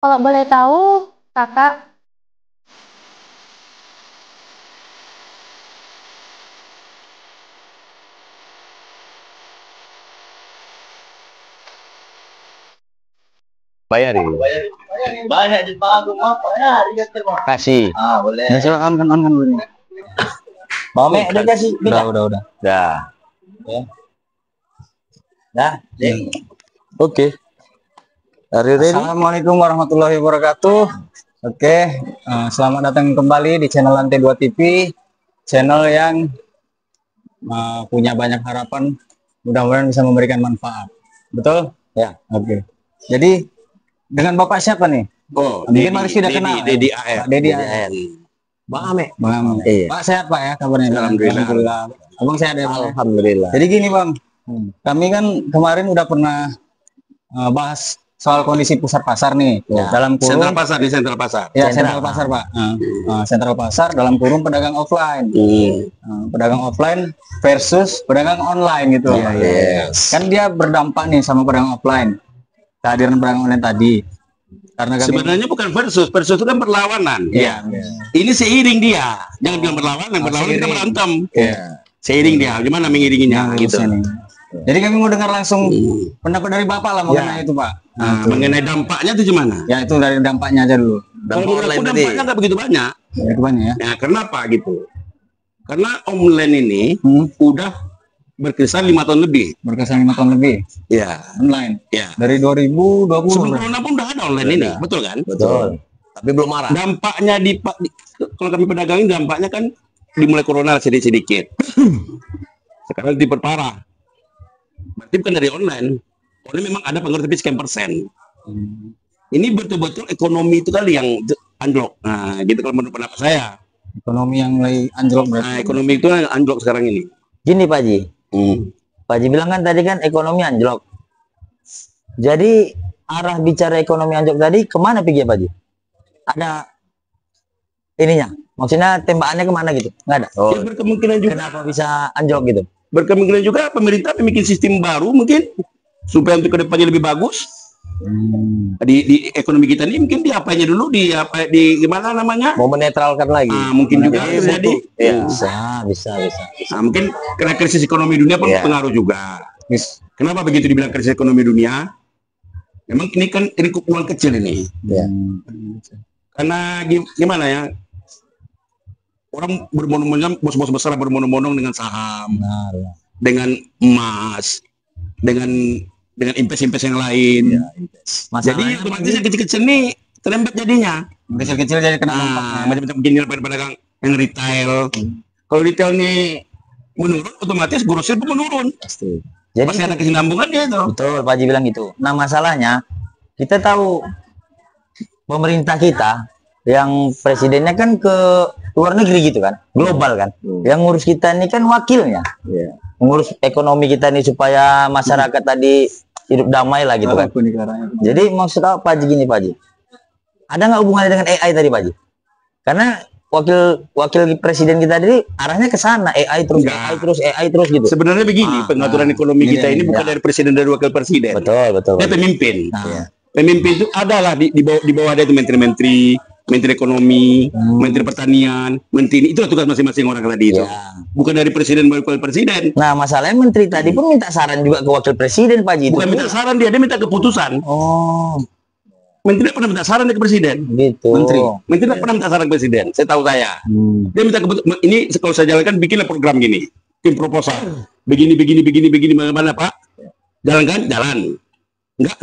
Kalau boleh tahu, Kakak Bayarin. Banyak di panggung apa ya? Kasih. Boleh. Ya coba on kan dulu. Mame udah kasih. Udah. Dah. Dah. Oke. Hari ini Assalamualaikum warahmatullahi wabarakatuh. Oke, selamat datang kembali di channel Lantai 2 TV, channel yang punya banyak harapan, mudah-mudahan bisa memberikan manfaat. Betul? Ya. Oke. Jadi dengan Bapak siapa nih? Oh, Mungkin Mari sudah kenal. Dedi Pak Dedi AR. Bang Ame. Bang Ame. Iya. Pak sehat Pak ya kabarnya? Alhamdulillah. Abang sehat ya Pak? Alhamdulillah. Jadi gini Bang, kami kan kemarin udah pernah bahas soal kondisi pusat pasar nih, dalam kurung Sentral pasar di Sentral Pasar. ya sentral pasar Pak. Sentral pasar dalam kurung pedagang offline. Pedagang offline versus pedagang online gitu. Yes. Kan dia berdampak nih sama pedagang offline. Kehadiran pedagang online tadi. Karena kami Sebenarnya bukan versus itu kan perlawanan. Iya. Ini seiring dia. Jangan bilang berlawanan, berlawanan kita seiring. berantem. Iya. Seiring dia. Gimana mengiringinya gitu. Nih. Jadi kami mau dengar langsung pendapat dari Bapak lah mengenai itu Pak. Nah, mengenai dampaknya itu gimana? Ya itu dari dampaknya aja dulu. Kalau menurut aku dampaknya nggak begitu banyak. Ya, itu banyak ya. Nah, kenapa gitu? Karena online ini udah berkisar 5 tahun lebih. Berkesan 5 tahun lebih Ya, online. ya. Dari 2020. Sebelum corona pun udah ada online ini, betul kan? Betul. Tapi belum marah. Dampaknya kalau kami pedagang ini dampaknya kan dimulai corona sedikit-sedikit. Sekarang diperparah. Berarti bukan dari online. Online memang ada pengaruh tapi sekian persen. Ini betul-betul ekonomi itu kali yang anjlok. Nah, gitu kalau menurut pendapat saya. Ekonomi yang lagi anjlok berarti. Nah, ekonomi itu anjlok sekarang ini. Gini Pak Ji. Pak Ji bilang kan tadi kan ekonomi anjlok. Jadi arah bicara ekonomi anjlok tadi kemana pergi Pak Ji? Ada ininya. Maksudnya tembakannya kemana gitu? Nggak ada. Ya, berkemungkinan juga. Kenapa bisa anjlok gitu? Berkemungkinan juga pemerintah bikin sistem baru mungkin supaya untuk kedepannya lebih bagus. Di ekonomi kita ini mungkin diapainnya dulu di gimana namanya? Mau menetralkan lagi. Mungkin juga terjadi. Ya. Bisa. Nah, mungkin karena krisis ekonomi dunia pun pengaruh juga. Kenapa begitu dibilang krisis ekonomi dunia? Memang ini kan uang kecil ini. Ya. Karena gimana ya? Orang berbondong-bondong, bos-bos besar berbondong-bondong dengan saham, dengan emas, dengan investasi yang lain. Jadi otomatis yang kecil-kecil nih terlambat jadinya. Kecil-kecil jadi kena dampaknya. Macam-macam begini pedagang yang retail. Kalau retail nih menurun, otomatis grosir pun menurun. Pasti. Jadi ada kesinambungan dia itu. Betul, Pak Haji bilang gitu. Nah, masalahnya kita tahu pemerintah kita yang presidennya kan ke luar negeri gitu kan, global kan. Yang ngurus kita ini kan wakilnya. Mengurus ekonomi kita ini supaya masyarakat tadi hidup damai lah gitu kan. Jadi maksud apa Pak Haji gini Pak Haji? Ada nggak hubungannya dengan AI tadi Pak Haji? Karena wakil presiden kita tadi arahnya ke sana, AI terus gitu. Sebenarnya begini, pengaturan ekonomi kita ini bukan dari presiden, dari wakil presiden. Betul. Dia pemimpin. Pemimpin itu adalah di bawah dia itu menteri ekonomi, menteri pertanian, menteri ini, itulah tugas masing-masing orang tadi itu. Bukan dari presiden, wakil presiden. Nah, masalahnya menteri tadi pun minta saran juga ke wakil presiden Pak Haji. Bukan minta saran, dia minta keputusan. Menteri tidak pernah minta saran ke presiden. Gitu. Menteri tidak pernah minta saran ke presiden. Saya tahu saya. Dia minta keputusan. Ini kalau saya jalankan, bikinlah program gini, tim proposal. Begini, bagaimana Pak? Jalankan, jalan. Enggak.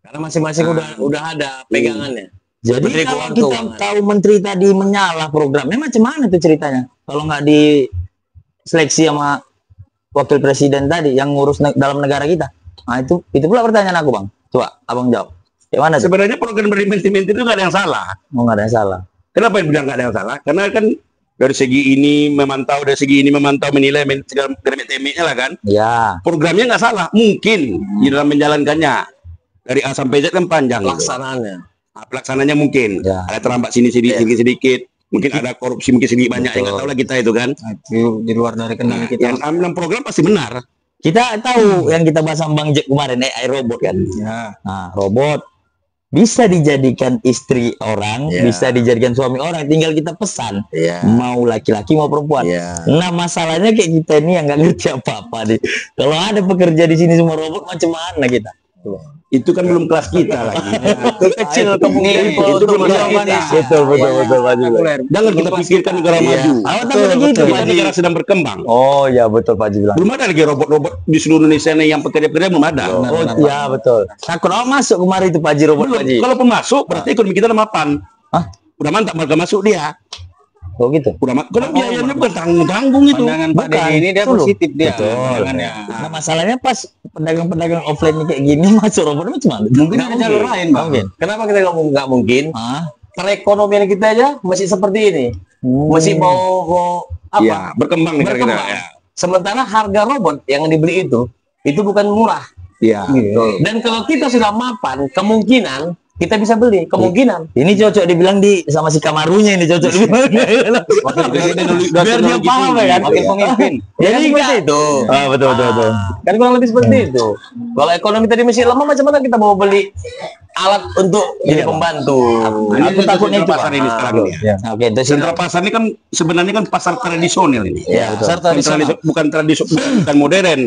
Karena masing-masing udah ada pegangannya. Jadi Menteri kalau Keuangan. kita tahu menteri tadi menyalah programnya, macam mana tuh ceritanya? Kalau nggak diseleksi sama wakil presiden tadi yang ngurus dalam negara kita. Nah itu pula pertanyaan aku Bang. Coba Abang jawab. Gimana tuh? Sebenarnya program dari menteri itu nggak ada yang salah. Nggak ada yang salah. Kenapa bilang nggak ada yang salah? Karena kan dari segi ini memantau, menilai segala temanya lah kan. Ya. Programnya nggak salah. Mungkin di dalam menjalankannya dari A sampai Z kan panjang. Pelaksanaannya. Pelaksananya mungkin ada terlambat sini sedikit. Mungkin ada korupsi mungkin sedikit banyak. Yang nggak tahu lah kita itu kan. Di luar dari kendali kita. Yang dalam program pasti benar. Kita tahu yang kita bahas sama Bang Jack kemarin AI robot kan. Ya. Nah, robot bisa dijadikan istri orang, Iya. bisa dijadikan suami orang, tinggal kita pesan Iya. mau laki-laki mau perempuan. Iya. Nah masalahnya kayak kita ini yang nggak ngerti apa-apa nih. Kalau ada pekerja di sini semua robot, macam mana kita? Itu kan belum kelas kita lagi. Kecil kemungkinan Itu untuk belum kelas berjalan. kita. Betul Pak Haji. Jangan kita pikirkan negara maju. Awak takut gitu Kita Pak Haji. negara sedang berkembang. Oh ya betul Pak Haji bilang. Belum ada lagi robot-robot di seluruh Indonesia nih yang pekerja-pekerja belum ada. Oh ya betul. Takut awak masuk kemari itu Pak Haji robot Pak Haji. Kalaupun masuk, berarti ekonomi kita udah mapan. Hah? Udah mantap mereka masuk dia. Oh gitu. Udah karena biayanya bukan tanggung-tanggung itu. Pandangan Pak Bukan. Deddy ini dia Betul. positif dia. Betul. Pandangannya. Nah masalahnya pas pedagang-pedagang offline kayak gini masuk robot macam mana? Mungkin ada jalur lain, Bang. Mungkin. Kenapa kita nggak mungkin? Ah, Perekonomian kita aja masih seperti ini, masih mau apa? Ya, berkembang negara kita. Berkembang. Ya. Sementara harga robot yang dibeli itu bukan murah. Ya. Dan kalau kita sudah mapan, kemungkinan kita bisa beli, kemungkinan. ini cocok dibilang di sama si Kamarunya ini cocok dibilang. Biar dia paham ya kan. Wakil pemimpin. Jadi seperti itu. Ah betul betul. Kan kurang lebih seperti itu. Kalau ekonomi tadi masih lemah, macam mana kita mau beli alat untuk jadi pembantu? Aku takutnya itu pasar Pak. ini sekarang ini. Ya. Oke, itu sih. Sentra pasar ini kan sebenarnya kan pasar tradisional ini. Ya, betul. Pasar tradisional. Bukan tradisional, bukan modern,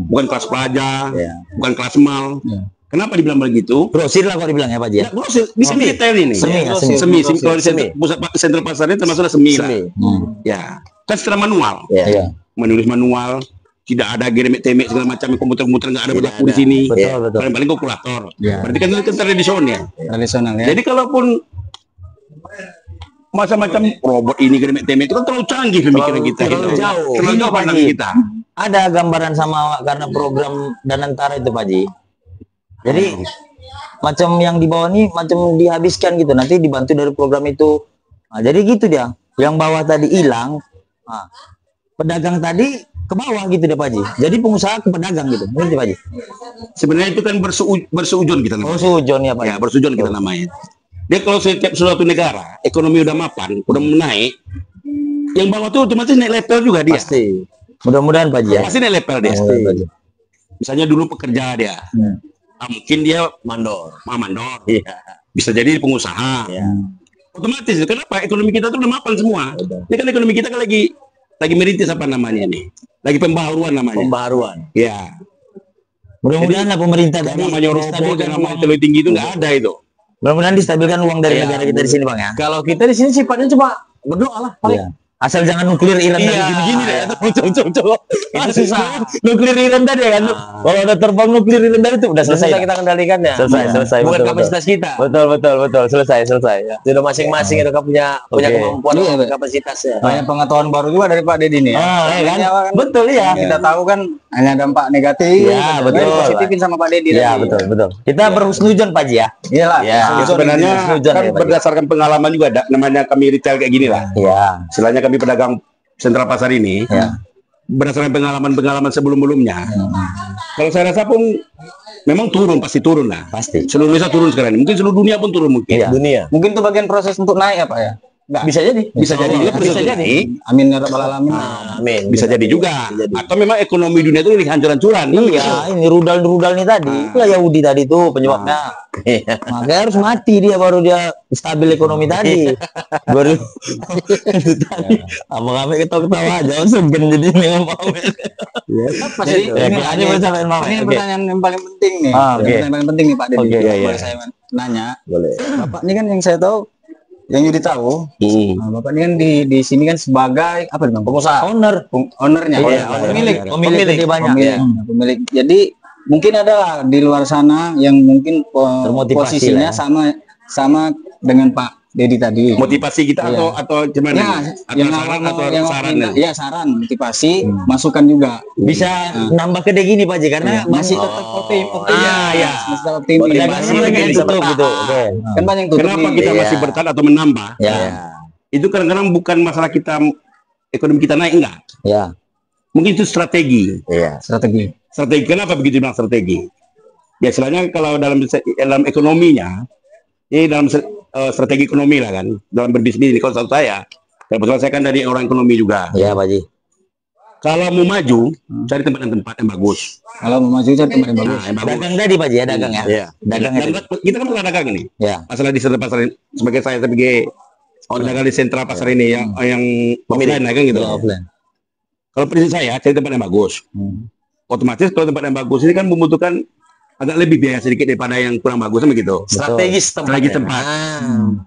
bukan kelas pelajar, bukan kelas mal. Kenapa dibilang begitu? Grosir lah kok dibilang ya Pak Haji. Ya, grosir di semi retail ini. Semi, Ya, semi. semi. Kalau di Semi. pusat sentra pasar ini termasuk semi lah. Semi. Ya, kan secara manual. Ya. Iya. Menulis manual, tidak ada geremek-temek segala macam komputer-komputer nggak ada berlaku di sini. Betul betul. Paling-paling kalkulator. Ya. Berarti kan itu kan tradisional. Tradisional ya. Jadi kalaupun macam-macam robot ini geremek-temek itu kan terlalu canggih pemikiran kita. terlalu gitu. jauh. Terlalu Ini, jauh Pak pandangan Haji. kita. Ada gambaran sama awak karena program Danantara itu Pak Haji. Jadi macam yang di bawah ini macam dihabiskan gitu, nanti dibantu dari program itu. Nah, jadi gitu dia. Yang bawah tadi hilang, nah, pedagang tadi ke bawah gitu deh Pak Haji. Jadi pengusaha ke pedagang gitu. Ngerti Pak Haji? Sebenarnya itu kan bersujon kita Oh namanya. sujon ya Pak Ya, Haji. bersujon kita namanya. Dia kalau setiap suatu negara ekonomi udah mapan, udah menaik, yang bawah tuh otomatis naik level juga dia. Pasti. Mudah-mudahan Pak Haji ya. Pasti naik level dia. Pasti. Pak Haji. Misalnya dulu pekerja dia, mungkin dia Mandor. mandor, Iya. bisa jadi pengusaha. Ya. Otomatis. Kenapa? Ekonomi kita tuh udah mapan semua. Ini kan ekonomi kita kan lagi merintis apa namanya nih? Lagi pembaharuan namanya. Pembaharuan. Ya. Mudah-mudahan lah pemerintah Yang tadi namanya robot, distabilkan yang namanya uang. telur tinggi itu nggak ada itu. Mudah-mudahan distabilkan uang dari Iya. negara kita di sini Bang ya. Kalau kita di sini sifatnya cuma berdoa lah. paling. Iya. Asal jangan nuklir Iran tadi Iya. gini-gini deh. Coba. Itu susah. Nuklir Iran tadi ya kan. Kalau ada terbang nuklir Iran tadi itu udah selesai. Susah kita kendalikannya. Selesai, Bukan betul, kapasitas kita. Betul. Selesai ya. Sudah masing-masing itu kan punya Oke. kemampuan Iya, Pak. kapasitasnya. Banyak pengetahuan baru juga dari Pak Deddy nih ya. Ah, ya kan? Ini awal kan Betul ya. kita tahu kan hanya dampak negatif. Ya, betul. Tapi positifin sama Pak Deddy Iya, tadi. betul. Kita berhusnujon Pak Haji ya. Iyalah. Ya. Ya, sebenarnya Setuju kan ya, Pak. berdasarkan pengalaman juga ada namanya kami retail kayak gini lah. Iya. Istilahnya kami pedagang sentral pasar ini. Ya. Berdasarkan pengalaman-pengalaman sebelum-belumnya. Kalau saya rasa pun memang pasti turun lah. Pasti. Seluruh Indonesia turun sekarang ini. Mungkin seluruh dunia pun turun mungkin. Iya. Dunia. Mungkin itu bagian proses untuk naik ya Pak ya. Bisa jadi. Bisa jadi juga Bisa proses jadi. naik. Amin ya rabbal alamin. Amin. Bisa jadi juga. Atau memang ekonomi dunia itu ini hancur-hancuran. Iya, ini rudal-rudal nih tadi. Itulah Yahudi tadi tuh penyebabnya. Iya. Makanya harus mati dia baru dia stabil ekonomi tadi. Baru itu tadi. Abang kami ketawa-ketawa aja, segan jadi nih Bang. Apa Jadi, sih? ya, Ini ini boleh sampein, Bang. ini Oke. pertanyaan yang paling penting nih. Ah, oke. Pertanyaan paling penting nih Pak Deddy. Oke, iya, Boleh iya. saya nanya. Boleh. Bapak ini kan yang saya tahu, yang Yudi tahu, nah, Bapak ini kan di sini kan sebagai apa nih Bang? Pengusaha. Owner. Ownernya, Iya, pemilik. Pemilik dia banyak. Pemilik. Iya. Pemilik. Jadi mungkin ada di luar sana yang mungkin Termotivasi posisinya lah ya. sama dengan Pak Deddy tadi. Motivasi kita Iya. atau gimana? Ya, Atau yang saran awal atau yang saran? minta- ya saran, motivasi, masukan juga. Bisa nambah gede gini Pak Haji karena Masih Bang- tetap optimis. iya. Masih tetap optimis. Pedagang Banyak ini yang banyak yang tutup. tutup gitu. Oke. Kan banyak yang tutup Kenapa nih. kita Iya. masih bertahan atau menambah? Ya. Itu kadang-kadang bukan masalah kita ekonomi kita naik enggak. Ya. Mungkin itu strategi. Iya. Strategi. Strategi kenapa begitu bilang strategi? Ya istilahnya kalau dalam ekonominya, ini dalam strategi ekonomi lah kan, dalam berbisnis ini kalau tahu saya, kebetulan saya kan dari orang ekonomi juga. Iya Pak Haji. Kalau mau maju, cari tempat yang bagus. Kalau mau maju cari tempat yang bagus. Nah, yang bagus. Dagang tadi Pak Ji, ya dagang ya. Iya. Dagang Dan tadi. kita kan masalah dagang ini. Ya. Masalah di sentra pasar ini. Sebagai saya sebagai pedagang di sentra pasar ini yang pemilik kan gitu. Ya, offline. Kalau prinsip saya cari tempat yang bagus. Otomatis kalau tempat yang bagus ini kan membutuhkan agak lebih biaya sedikit daripada yang kurang bagus begitu. Strategis tempat. Strategis tempat. Ah.